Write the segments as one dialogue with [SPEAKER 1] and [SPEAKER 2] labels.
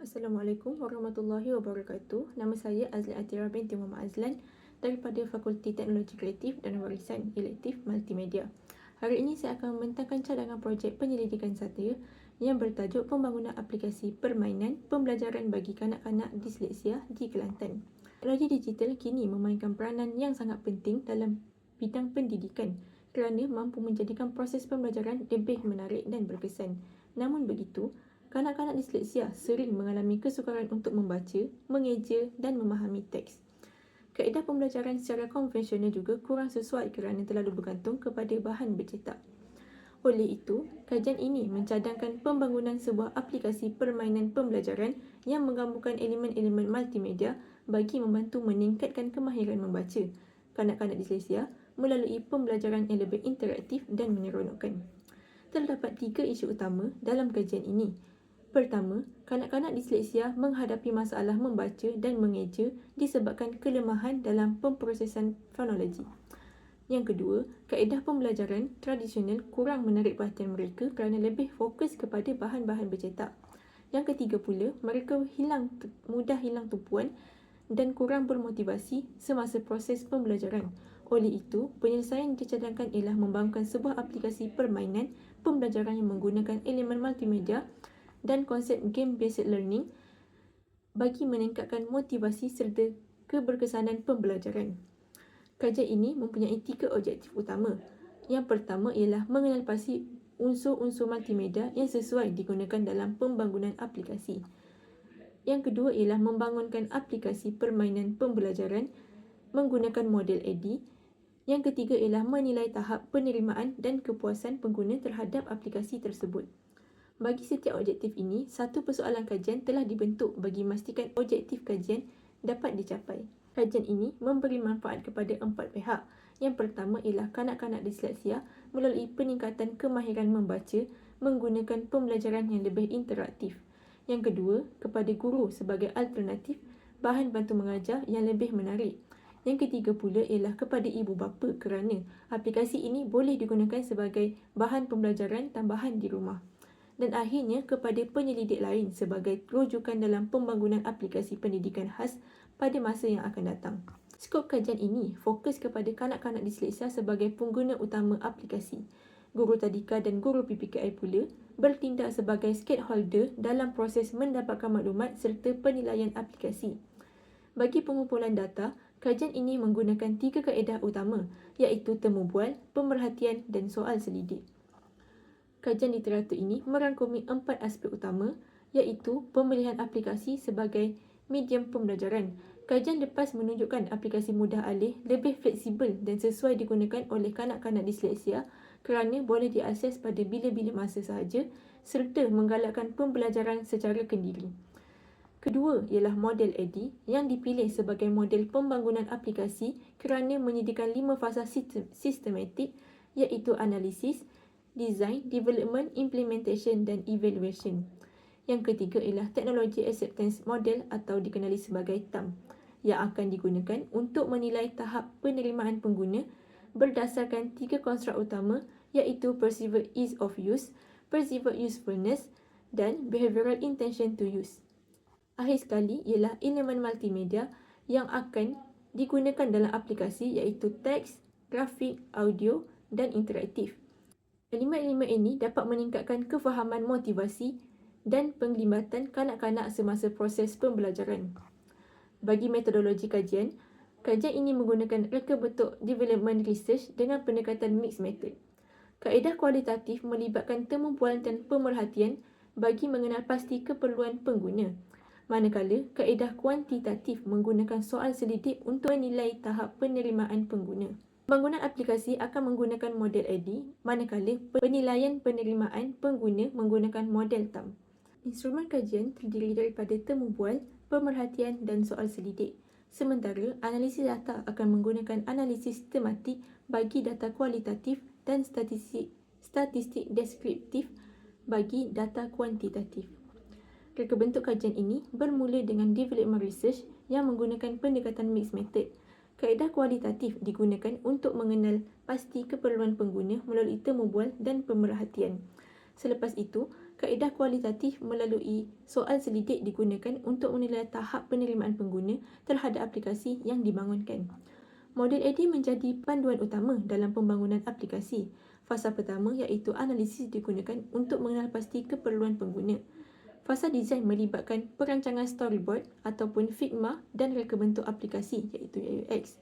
[SPEAKER 1] Assalamualaikum warahmatullahi wabarakatuh. Nama saya Azlan Atira binti Muhammad Azlan daripada Fakulti Teknologi Kreatif dan Warisan Elektif Multimedia. Hari ini saya akan membentangkan cadangan projek penyelidikan saya yang bertajuk Pembangunan Aplikasi Permainan Pembelajaran bagi Kanak-kanak Disleksia di Kelantan. Teknologi digital kini memainkan peranan yang sangat penting dalam bidang pendidikan kerana mampu menjadikan proses pembelajaran lebih menarik dan berkesan. Namun begitu, kanak-kanak disleksia sering mengalami kesukaran untuk membaca, mengeja dan memahami teks. Kaedah pembelajaran secara konvensional juga kurang sesuai kerana terlalu bergantung kepada bahan bercetak. Oleh itu, kajian ini mencadangkan pembangunan sebuah aplikasi permainan pembelajaran yang menggabungkan elemen-elemen multimedia bagi membantu meningkatkan kemahiran membaca kanak-kanak disleksia melalui pembelajaran yang lebih interaktif dan menyeronokkan. Terdapat 3 isu utama dalam kajian ini. Pertama, kanak-kanak disleksia menghadapi masalah membaca dan mengeja disebabkan kelemahan dalam pemprosesan fonologi. Yang kedua, kaedah pembelajaran tradisional kurang menarik perhatian mereka kerana lebih fokus kepada bahan-bahan bercetak. Yang ketiga pula, mereka mudah hilang tumpuan dan kurang bermotivasi semasa proses pembelajaran. Oleh itu, penyelesaian dicadangkan ialah membangunkan sebuah aplikasi permainan pembelajaran yang menggunakan elemen multimedia dan konsep game-based learning bagi meningkatkan motivasi serta keberkesanan pembelajaran. Kajian ini mempunyai 3 objektif utama. Yang pertama ialah mengenal pasti unsur-unsur multimedia yang sesuai digunakan dalam pembangunan aplikasi. Yang kedua ialah membangunkan aplikasi permainan pembelajaran menggunakan model AD. Yang ketiga ialah menilai tahap penerimaan dan kepuasan pengguna terhadap aplikasi tersebut. Bagi setiap objektif ini, satu persoalan kajian telah dibentuk bagi memastikan objektif kajian dapat dicapai. Kajian ini memberi manfaat kepada 4 pihak. Yang pertama ialah kanak-kanak disleksia melalui peningkatan kemahiran membaca menggunakan pembelajaran yang lebih interaktif. Yang kedua, kepada guru sebagai alternatif bahan bantu mengajar yang lebih menarik. Yang ketiga pula ialah kepada ibu bapa kerana aplikasi ini boleh digunakan sebagai bahan pembelajaran tambahan di rumah. Dan akhirnya kepada penyelidik lain sebagai rujukan dalam pembangunan aplikasi pendidikan khas pada masa yang akan datang. Skop kajian ini fokus kepada kanak-kanak disleksia sebagai pengguna utama aplikasi. Guru tadika dan guru PPKI pula bertindak sebagai stakeholder dalam proses mendapatkan maklumat serta penilaian aplikasi. Bagi pengumpulan data, kajian ini menggunakan 3 kaedah utama iaitu temu bual, pemerhatian dan soal selidik. Kajian literatur ini merangkumi 4 aspek utama iaitu pemilihan aplikasi sebagai medium pembelajaran. Kajian lepas menunjukkan aplikasi mudah alih lebih fleksibel dan sesuai digunakan oleh kanak-kanak disleksia kerana boleh diakses pada bila-bila masa sahaja serta menggalakkan pembelajaran secara kendiri. Kedua ialah model AD yang dipilih sebagai model pembangunan aplikasi kerana menyediakan 5 fasa sistematik iaitu analisis, design, development, implementation dan evaluation. Yang ketiga ialah teknologi acceptance model atau dikenali sebagai TAM yang akan digunakan untuk menilai tahap penerimaan pengguna berdasarkan 3 konstruk utama iaitu perceived ease of use, perceived usefulness dan behavioral intention to use. Akhir sekali ialah elemen multimedia yang akan digunakan dalam aplikasi iaitu teks, grafik, audio dan interaktif. Elemen-elemen ini dapat meningkatkan kefahaman motivasi dan penglibatan kanak-kanak semasa proses pembelajaran. Bagi metodologi kajian, kajian ini menggunakan reka bentuk development research dengan pendekatan mixed method. Kaedah kualitatif melibatkan temu bual dan pemerhatian bagi mengenal pasti keperluan pengguna. Manakala kaedah kuantitatif menggunakan soal selidik untuk menilai tahap penerimaan pengguna. Pembangunan aplikasi akan menggunakan model AD, manakala penilaian penerimaan pengguna menggunakan model TAM. Instrumen kajian terdiri daripada temu bual, pemerhatian dan soal selidik. Sementara, analisis data akan menggunakan analisis tematik bagi data kualitatif dan statistik deskriptif bagi data kuantitatif. Reka bentuk kajian ini bermula dengan development research yang menggunakan pendekatan mixed method. Kaedah kualitatif digunakan untuk mengenal pasti keperluan pengguna melalui temu bual dan pemerhatian. Selepas itu, Kaedah kualitatif melalui soal selidik digunakan untuk menilai tahap penerimaan pengguna terhadap aplikasi yang dibangunkan. Model AD menjadi panduan utama dalam pembangunan aplikasi. Fasa pertama iaitu analisis digunakan untuk mengenal pasti keperluan pengguna. Fasa desain melibatkan perancangan storyboard ataupun Figma dan reka bentuk aplikasi iaitu UX.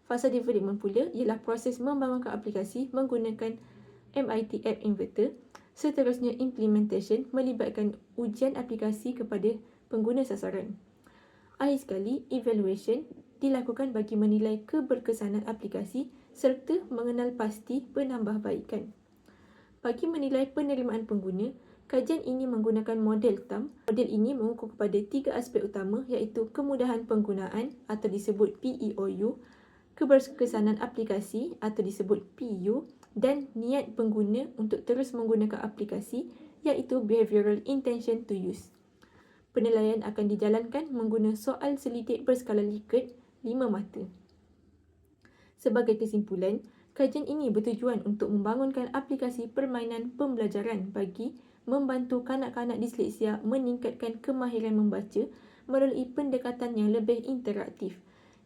[SPEAKER 1] Fasa development pula ialah proses membangunkan aplikasi menggunakan MIT App Inverter. Seterusnya implementation melibatkan ujian aplikasi kepada pengguna sasaran. Akhir sekali, evaluation dilakukan bagi menilai keberkesanan aplikasi serta mengenal pasti penambahbaikan. Bagi menilai penerimaan pengguna, kajian ini menggunakan model TAM. Model ini mengukur kepada 3 aspek utama iaitu kemudahan penggunaan atau disebut PEOU, keberkesanan aplikasi atau disebut PU dan niat pengguna untuk terus menggunakan aplikasi iaitu behavioral intention to use. Penilaian akan dijalankan menggunakan soal selidik berskala Likert 5 mata. Sebagai kesimpulan, kajian ini bertujuan untuk membangunkan aplikasi permainan pembelajaran bagi membantu kanak-kanak disleksia meningkatkan kemahiran membaca melalui pendekatan yang lebih interaktif.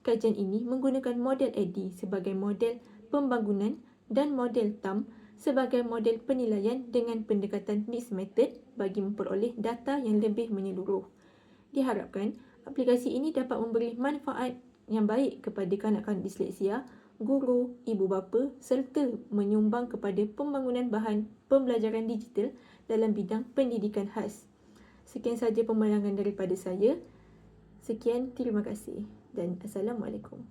[SPEAKER 1] Kajian ini menggunakan model AD sebagai model pembangunan dan model TAM sebagai model penilaian dengan pendekatan mixed method bagi memperoleh data yang lebih menyeluruh. Diharapkan, aplikasi ini dapat memberi manfaat yang baik kepada kanak-kanak disleksia, guru, ibu bapa serta menyumbang kepada pembangunan bahan pembelajaran digital dalam bidang pendidikan khas. Sekian sahaja pemalangan daripada saya. Sekian, terima kasih dan Assalamualaikum.